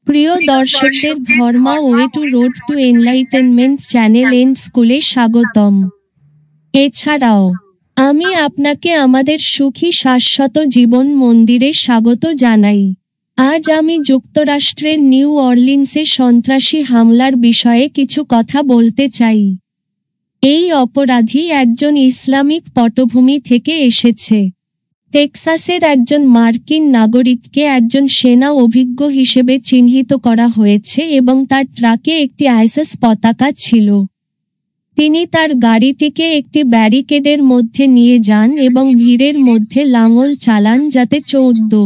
প্রিয় দর্শকদের Dharma way to road to enlightenment channel and স্কুলে স্বাগতম। এছাড়াও আমি আপনাকে আমাদের সুখী শাশ্বত জীবন মন্দিরে স্বাগত জানাই। আজ আমি যুক্তরাষ্ট্রের নিউ অরলিন্সে সন্ত্রাসী হামলার বিষয়ে কিছু কথা বলতে চাই। এই অপরাধী একজন ইসলামিক পটভূমি থেকে এসেছে। টেক্সাসের একজন মার্কিন নাগরিককে একজন সেনা অভিজ্ঞ হিসেবে চিহ্নিত করা হয়েছে এবং তার ট্রাকে একটি আইএসএস পতাকা ছিল। তিনি তার গাড়িটিকে একটি ব্যারিকেডের মধ্যে নিয়ে যান এবং ভিড়ের মধ্যে লাঙল চালান যাতে 14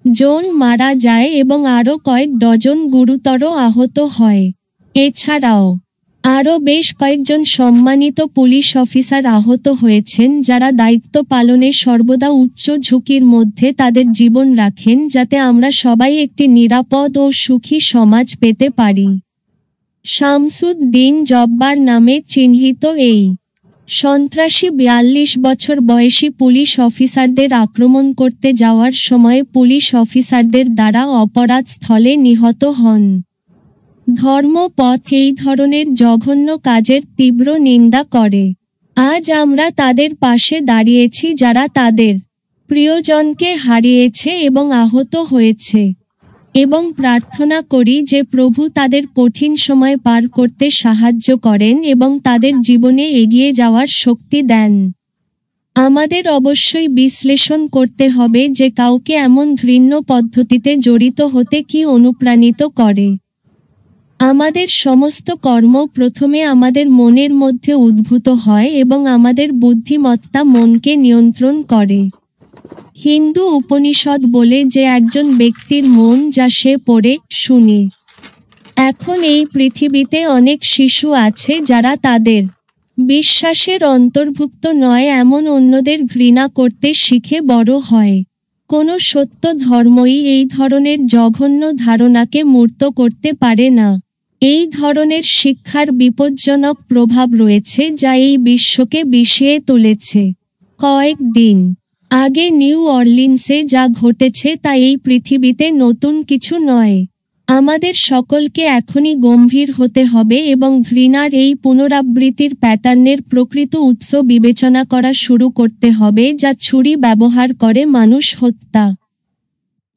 জন মারা যায় এবং আরও কয়েক ডজন গুরুতর আহত হয়। এছাড়াও আরও বেশ কয়েকজন সম্মানিত পুলিশ অফিসার আহত হয়েছেন যারা দায়িত্ব পালনে সর্বদা উচ্চ ঝুঁকির মধ্যে তাদের জীবন রাখেন যাতে আমরা সবাই একটি নিরাপদ ও সুখী সমাজ পেতে পারি। শামসুদ্দিন জব্বার নামে চিহ্নিত এই সন্ত্রাসী 42 বছর বয়সী পুলিশ অফিসারদের আক্রমণ করতে যাওয়ার সময় পুলিশ অফিসারদের দ্বারা অপরাধস্থলে নিহত হন। ধর্মপথ এই ধরনের জঘন্য কাজের তীব্র নিন্দা করে। আজ আমরা তাদের পাশে দাঁড়িয়েছি যারা তাদের প্রিয়জনকে হারিয়েছে এবং আহত হয়েছে, এবং প্রার্থনা করি যে প্রভু তাদের কঠিন সময় পার করতে সাহায্য করেন এবং তাদের জীবনে এগিয়ে যাওয়ার শক্তি দেন। আমাদের অবশ্যই বিশ্লেষণ করতে হবে যে কাউকে এমন ঘৃণ্য পদ্ধতিতে জড়িত হতে কি অনুপ্রাণিত করে। আমাদের সমস্ত কর্ম প্রথমে আমাদের মনের মধ্যে উদ্ভূত হয় এবং আমাদের বুদ্ধিমত্তা মনকে নিয়ন্ত্রণ করে। হিন্দু উপনিষদ বলে যে একজন ব্যক্তির মন যা সে পড়ে শুনে। এখন এই পৃথিবীতে অনেক শিশু আছে যারা তাদের বিশ্বাসের অন্তর্ভুক্ত নয় এমন অন্যদের ঘৃণা করতে শিখে বড় হয়। কোনো সত্য ধর্মই এই ধরনের জঘন্য ধারণাকে মূর্ত করতে পারে না। এই ধরনের শিক্ষার বিপজ্জনক প্রভাব রয়েছে যা এই বিশ্বকে বিষিয়ে তুলেছে। কয়েকদিন আগে নিউ অরলিন্সে যা ঘটেছে তা এই পৃথিবীতে নতুন কিছু নয়। আমাদের সকলকে এখনই গম্ভীর হতে হবে এবং ঘৃণার এই পুনরাবৃত্তির প্যাটার্নের প্রকৃত উৎস বিবেচনা করা শুরু করতে হবে যা ছুরি ব্যবহার করে মানুষ হত্যা,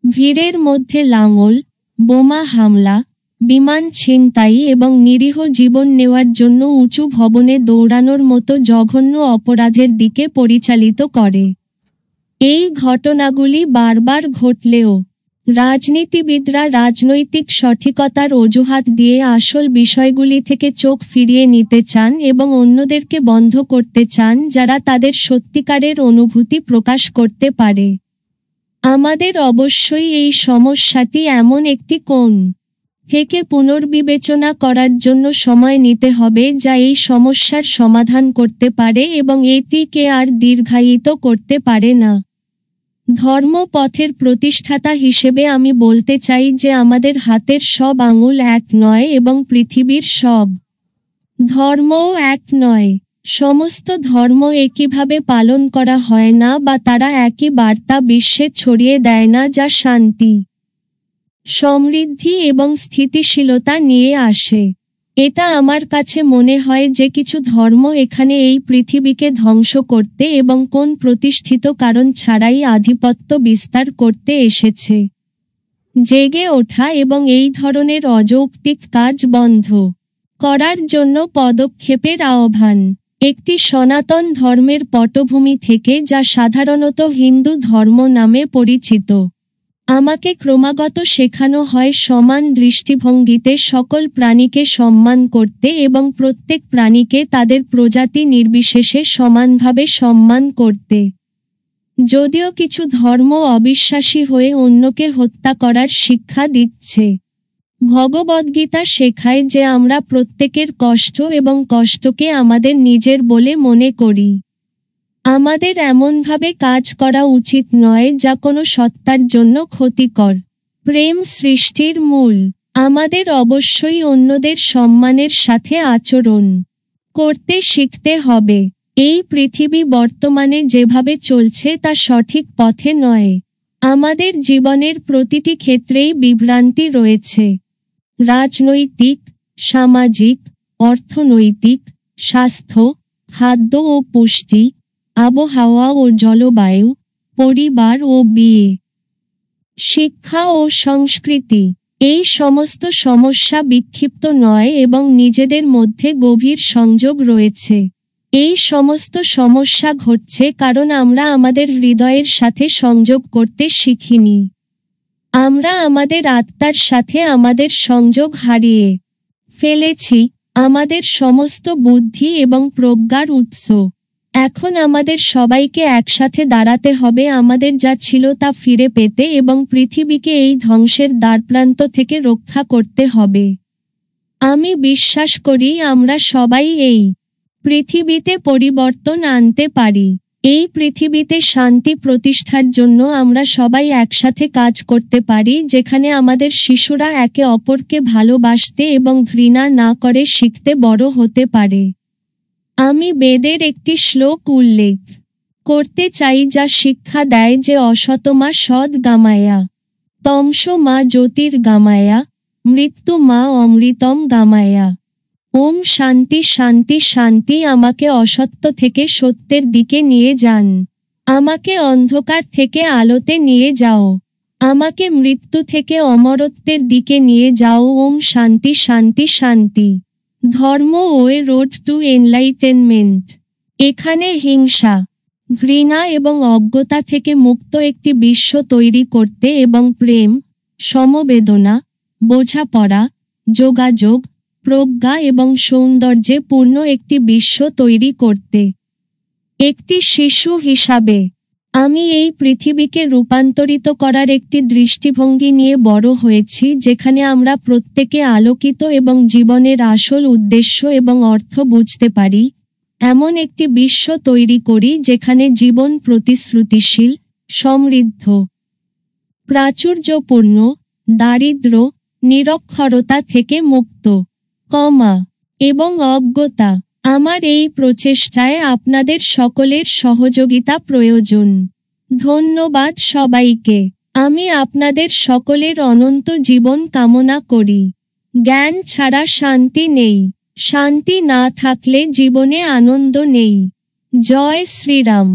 ভিড়ের মধ্যে লাঙল, বোমা হামলা, বিমান ছিনতাই এবং নিরীহ জীবন নেওয়ার জন্য উঁচু ভবনে দৌড়ানোর মতো জঘন্য অপরাধের দিকে পরিচালিত করে। এই ঘটনাগুলি বারবার ঘটলেও রাজনীতিবিদরা রাজনৈতিক সঠিকতার অজুহাত দিয়ে আসল বিষয়গুলি থেকে চোখ ফিরিয়ে নিতে চান এবং অন্যদেরকে বন্ধ করতে চান যারা তাদের সত্যিকারের অনুভূতি প্রকাশ করতে পারে। আমাদের অবশ্যই এই সমস্যাটি এমন একটি কোণ থেকে পুনর্বিবেচনা করার জন্য সময় নিতে হবে যা এই সমস্যার সমাধান করতে পারে এবং এটিকে আর দীর্ঘায়িত করতে পারে না। ধর্মপথের প্রতিষ্ঠাতা হিসেবে আমি বলতে চাই যে আমাদের হাতের সব আঙুল এক নয় এবং পৃথিবীর সব ধর্মও এক নয়। সমস্ত ধর্ম একইভাবে পালন করা হয় না বা তারা একই বার্তা বিশ্বে ছড়িয়ে দেয় না যা শান্তি, সমৃদ্ধি এবং স্থিতিশীলতা নিয়ে আসে। এটা আমার কাছে মনে হয় যে কিছু ধর্ম এখানে এই পৃথিবীকে ধ্বংস করতে এবং কোন প্রতিষ্ঠিত কারণ ছাড়াই আধিপত্য বিস্তার করতে এসেছে। জেগে ওঠা এবং এই ধরনের অযৌক্তিক কাজ বন্ধ করার জন্য পদক্ষেপের আহ্বান। একটি সনাতন ধর্মের পটভূমি থেকে যা সাধারণত হিন্দু ধর্ম নামে পরিচিত, আমাকে ক্রমাগত শেখানো হয় সমান দৃষ্টিভঙ্গিতে সকল প্রাণীকে সম্মান করতে এবং প্রত্যেক প্রাণীকে তাদের প্রজাতি নির্বিশেষে সমানভাবে সম্মান করতে। যদিও কিছু ধর্ম অবিশ্বাসী হয়ে অন্যকে হত্যা করার শিক্ষা দিচ্ছে, ভগবদ্গীতা শেখায় যে আমরা প্রত্যেকের কষ্ট এবং কষ্টকে আমাদের নিজের বলে মনে করি। আমাদের এমনভাবে কাজ করা উচিত নয় যা কোনো সত্তার জন্য ক্ষতিকর। প্রেম সৃষ্টির মূল। আমাদের অবশ্যই অন্যদের সম্মানের সাথে আচরণ করতে শিখতে হবে। এই পৃথিবী বর্তমানে যেভাবে চলছে তা সঠিক পথে নয়। আমাদের জীবনের প্রতিটি ক্ষেত্রেই বিভ্রান্তি রয়েছে। রাজনৈতিক, সামাজিক, অর্থনৈতিক, স্বাস্থ্য, খাদ্য ও পুষ্টি, আবহাওয়া ও জলবায়ু, পরিবার ও বিয়ে, শিক্ষা ও সংস্কৃতি। এই সমস্ত সমস্যা বিক্ষিপ্ত নয় এবং নিজেদের মধ্যে গভীর সংযোগ রয়েছে। এই সমস্ত সমস্যা ঘটছে কারণ আমরা আমাদের হৃদয়ের সাথে সংযোগ করতে শিখিনি। আমরা আমাদের আত্মার সাথে আমাদের সংযোগ হারিয়ে ফেলেছি, আমাদের সমস্ত বুদ্ধি এবং প্রজ্ঞার উৎস। এখন আমাদের সবাইকে একসাথে দাঁড়াতে হবে আমাদের যা ছিল তা ফিরে পেতে এবং পৃথিবীকে এই ধ্বংসের দ্বারপ্রান্ত থেকে রক্ষা করতে হবে। আমি বিশ্বাস করি আমরা সবাই এই পৃথিবীতে পরিবর্তন আনতে পারি। এই পৃথিবীতে শান্তি প্রতিষ্ঠার জন্য আমরা সবাই একসাথে কাজ করতে পারি, যেখানে আমাদের শিশুরা একে অপরকে ভালোবাসতে এবং ঘৃণা না করে শিখতে বড় হতে পারে। আমি বেদের একটি শ্লোক উল্লেখ করতে চাই যা শিক্ষা দেয় যে অসতমা সৎ গামায়া, তমস মা জ্যোতির গামায়া, মৃত্যু মা অমৃতম গামায়া। ওম শান্তি শান্তি শান্তি। আমাকে অসত্য থেকে সত্যের দিকে নিয়ে যান। আমাকে অন্ধকার থেকে আলোতে নিয়ে যাও। আমাকে মৃত্যু থেকে অমরত্বের দিকে নিয়ে যাও। ওম শান্তি শান্তি শান্তি। ধর্ম ওয়ে রোড টু এনলাইটেনমেন্ট। এখানে হিংসা, ঘৃণা এবং অজ্ঞতা থেকে মুক্ত একটি বিশ্ব তৈরি করতে এবং প্রেম, সমবেদনা, বোঝাপড়া, যোগাযোগ, প্রজ্ঞা এবং সৌন্দর্যে পূর্ণ একটি বিশ্ব তৈরি করতে। একটি শিশু হিসাবে আমি এই পৃথিবীকে রূপান্তরিত করার একটি দৃষ্টিভঙ্গি নিয়ে বড় হয়েছি, যেখানে আমরা প্রত্যেকে আলোকিত এবং জীবনের আসল উদ্দেশ্য এবং অর্থ বুঝতে পারি। এমন একটি বিশ্ব তৈরি করি যেখানে জীবন প্রতিশ্রুতিশীল, সমৃদ্ধ, প্রাচুর্যপূর্ণ, দারিদ্র্য, নিরক্ষরতা থেকে মুক্ত, এবং অজ্ঞতা। আমার এই প্রচেষ্টায় আপনাদের সকলের সহযোগিতা প্রয়োজন। ধন্যবাদ সবাইকে। আমি আপনাদের সকলের অনন্ত জীবন কামনা করি। জ্ঞান ছাড়া শান্তি নেই। শান্তি না থাকলে জীবনে আনন্দ নেই। জয় শ্রীরাম।